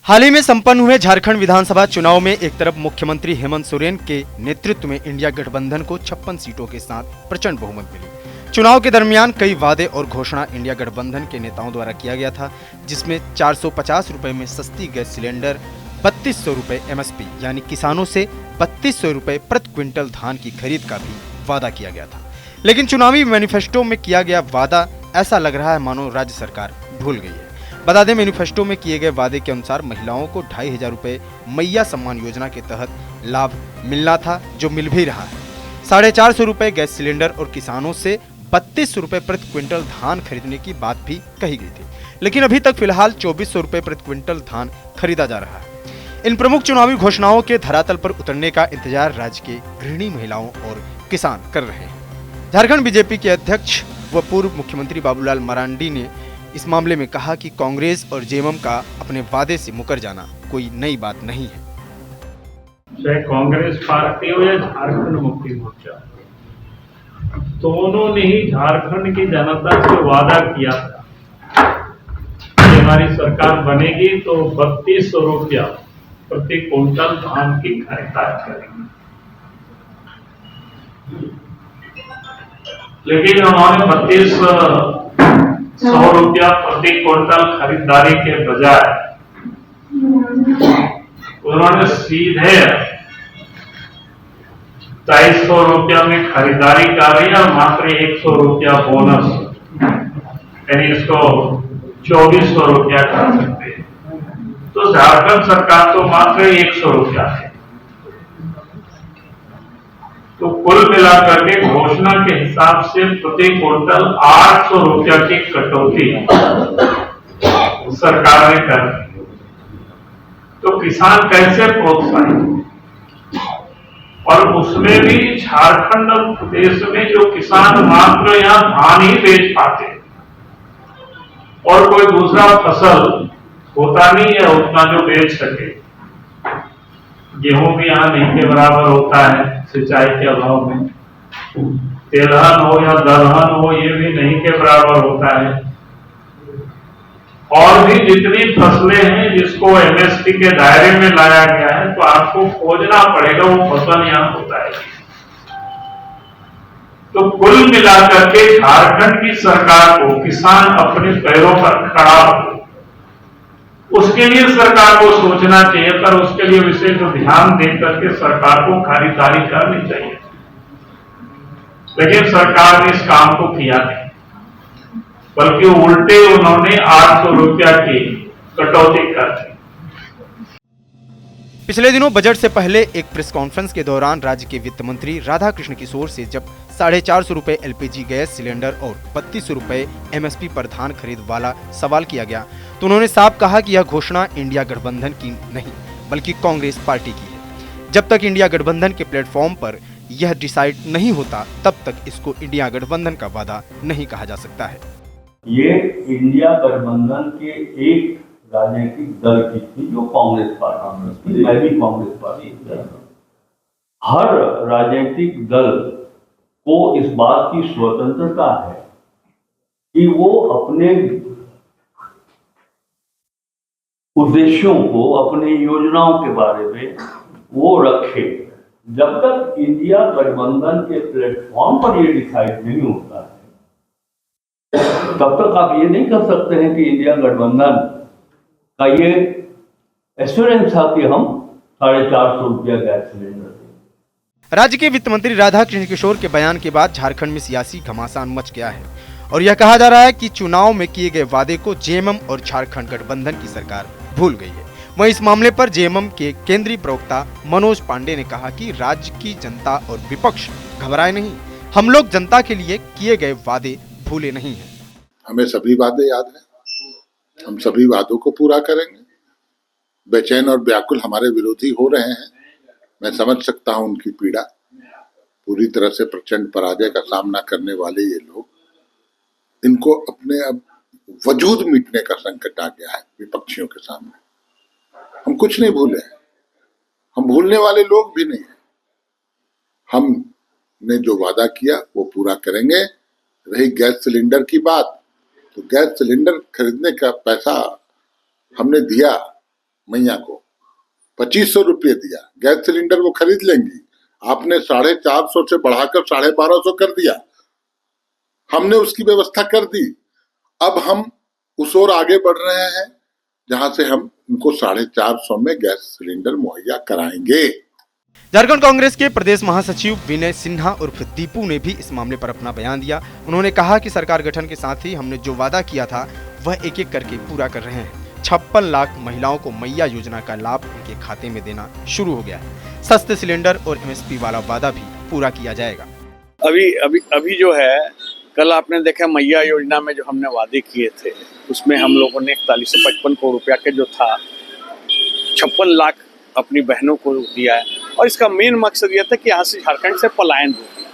हाल ही में संपन्न हुए झारखंड विधानसभा चुनाव में एक तरफ मुख्यमंत्री हेमंत सोरेन के नेतृत्व में इंडिया गठबंधन को 56 सीटों के साथ प्रचंड बहुमत मिली। चुनाव के दरमियान कई वादे और घोषणा इंडिया गठबंधन के नेताओं द्वारा किया गया था, जिसमें 450 रुपए में सस्ती गैस सिलेंडर, 3200 रुपए एमएसपी यानी किसानों से 3200 रुपए प्रति क्विंटल धान की खरीद का भी वादा किया गया था। लेकिन चुनावी मैनिफेस्टो में किया गया वादा ऐसा लग रहा है मानो राज्य सरकार भूल गई है। बता दें, मैनिफेस्टो में किए गए वादे के अनुसार महिलाओं को 2500 रुपए मैया सम्मान योजना के तहत लाभ मिलना था, जो मिल भी रहा है। 450 रुपए गैस सिलेंडर और किसानों से 3200 रुपए प्रति क्विंटल धान खरीदने की बात भी कही गई थी, लेकिन अभी तक फिलहाल 2400 रुपए प्रति क्विंटल धान खरीदा जा रहा है। इन प्रमुख चुनावी घोषणाओं के धरातल पर उतरने का इंतजार राज्य के गृहिणी महिलाओं और किसान कर रहे हैं। झारखंड बीजेपी के अध्यक्ष व पूर्व मुख्यमंत्री बाबूलाल मरांडी ने इस मामले में कहा कि कांग्रेस और जेएमएम का अपने वादे से मुकर जाना कोई नई बात नहीं है। चाहे कांग्रेस पार्टी हो या झारखंड मुक्ति मोर्चा, दोनों ने ही झारखंड की जनता से वादा किया था कि हमारी सरकार बनेगी तो 3200 रुपया प्रति क्विंटल धान की खरीदारी करेंगे। लेकिन उन्होंने 3200 रुपया प्रति क्विंटल खरीदारी के बजाय उन्होंने सीधे 250 रुपया में खरीदारी कर रही है और मात्र 100 रुपया बोनस, यानी इसको 2400 रुपया कर सकते हैं। तो झारखंड सरकार तो मात्र 100 रुपया है। तो कुल मिलाकर के घोषणा के हिसाब से प्रति क्विंटल 800 रुपया की कटौती सरकार ने कर दी। तो किसान कैसे प्रोत्साहित, और उसमें भी झारखंड और प्रदेश में जो किसान मात्र यहाँ धान ही बेच पाते और कोई दूसरा फसल होता नहीं है उतना जो बेच सके। गेहूं भी यहाँ नहीं के बराबर होता है सिंचाई के अभाव में, तेलहन हो या दलहन हो ये भी नहीं के बराबर होता है। और भी जितनी फसलें हैं जिसको एमएसपी के दायरे में लाया गया है, तो आपको खोजना पड़ेगा वो फसल यहाँ होता है। तो कुल मिलाकर के झारखंड की सरकार को किसान अपने पैरों पर खड़ा हो, उसके लिए सरकार को सोचना चाहिए, पर उसके लिए विशेष ध्यान देकर के सरकार को खरीदारी करनी चाहिए। लेकिन सरकार ने इस काम को किया नहीं, बल्कि उल्टे उन्होंने 800 रुपया की कटौती कर दी। पिछले दिनों बजट से पहले एक प्रेस कॉन्फ्रेंस के दौरान राज्य के वित्त मंत्री राधाकृष्ण किशोर से जब 450 रुपए एलपीजी गैस सिलेंडर और 3200 रुपए एमएसपी पर धान खरीद वाला सवाल किया गया, तो उन्होंने साफ कहा कि यह घोषणा इंडिया गठबंधन की नहीं बल्कि कांग्रेस पार्टी की है। जब तक इंडिया गठबंधन के प्लेटफॉर्म पर यह डिसाइड नहीं होता, तब तक इसको इंडिया गठबंधन का वादा नहीं कहा जा सकता है। ये इंडिया गठबंधन के एक राजनीतिक दल की थी जो कांग्रेस पार्टी, मैं भी कांग्रेस पार्टी। हर राजनीतिक दल को इस बात की स्वतंत्रता है कि वो अपने उद्देश्यों को, अपने योजनाओं के बारे में वो रखे। जब तक इंडिया गठबंधन के प्लेटफॉर्म पर ये डिसाइड नहीं होता है, तब तक आप ये नहीं कर सकते हैं कि इंडिया गठबंधन का ये एश्योरेंस था कि हम 450 रुपया गैस सिलेंडर दें। राज्य के वित्त मंत्री राधाकृष्ण किशोर के बयान के बाद झारखंड में सियासी घमासान मच गया है और यह कहा जा रहा है कि चुनाव में किए गए वादे को जेएमएम और झारखंड गठबंधन की सरकार भूल गई है। वहीं इस मामले पर जेएमएम के केंद्रीय प्रवक्ता मनोज पांडे ने कहा कि राज्य की जनता और विपक्ष घबराए नहीं, हम लोग जनता के लिए किए गए वादे भूले नहीं है। हमें सभी वादे याद हैं, हम सभी वादों को पूरा करेंगे। बेचैन और व्याकुल हमारे विरोधी हो रहे हैं, मैं समझ सकता हूं उनकी पीड़ा। पूरी तरह से प्रचंड पराजय का सामना करने वाले ये लोग, इनको अपने अब वजूद मिटने का संकट आ गया है विपक्षियों के सामने। हम कुछ नहीं भूले, हम भूलने वाले लोग भी नहीं हैं। हमने जो वादा किया वो पूरा करेंगे। रही गैस सिलेंडर की बात, तो गैस सिलेंडर खरीदने का पैसा हमने दिया, मैया को 2500 रुपये दिया, गैस सिलेंडर वो खरीद लेंगी। आपने 450 से बढ़ाकर 1250 कर दिया, हमने उसकी व्यवस्था कर दी। अब हम उस ओर आगे बढ़ रहे हैं जहां से हम उनको 450 में गैस सिलेंडर मुहैया कराएंगे। झारखंड कांग्रेस के प्रदेश महासचिव विनय सिन्हा उर्फ दीपू ने भी इस मामले पर अपना बयान दिया। उन्होंने कहा कि सरकार गठन के साथ ही हमने जो वादा किया था वह एक एक करके पूरा कर रहे हैं। 56 लाख महिलाओं को मैया योजना का लाभ उनके खाते में देना शुरू हो गया है। सस्ते सिलेंडर और MSP वाला वादा भी पूरा किया जाएगा। अभी जो है, कल आपने देखा मैया योजना में जो हमने वादे किए थे उसमें हम लोगों ने 41 से 55 करोड़ रुपया के जो था 56 लाख अपनी बहनों को दिया है। और इसका मेन मकसद यह था कि यहाँ से झारखंड से पलायन रोकना।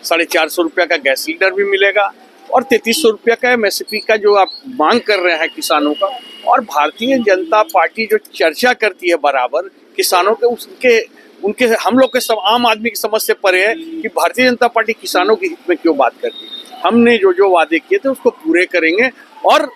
450 रुपया का गैस सिलेंडर भी मिलेगा और 3300 रुपया का MSP का जो आप मांग कर रहे हैं किसानों का। और भारतीय जनता पार्टी जो चर्चा करती है बराबर किसानों के उनके हम लोग के आम आदमी की समझ से परे है कि भारतीय जनता पार्टी किसानों के हित में क्यों बात करती है। हमने जो वादे किए थे उसको पूरे करेंगे। और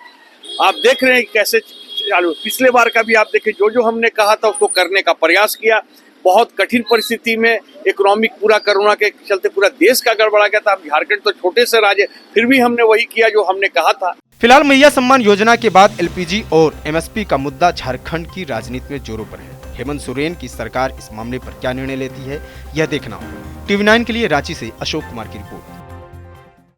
आप देख रहे हैं कैसे चालू, पिछले बार का भी आप देखें, जो हमने कहा था उसको करने का प्रयास किया। बहुत कठिन परिस्थिति में इकोनॉमिक पूरा कोरोना के चलते पूरा देश का गड़बड़ा गया था। अब झारखंड तो छोटे से राज्य, फिर भी हमने वही किया जो हमने कहा था। फिलहाल मैया सम्मान योजना के बाद LPG और MSP का मुद्दा झारखंड की राजनीति में जोरों पर है। हेमंत सोरेन की सरकार इस मामले पर क्या निर्णय लेती है, यह देखना होगा। TV9 के लिए रांची से अशोक कुमार की रिपोर्ट।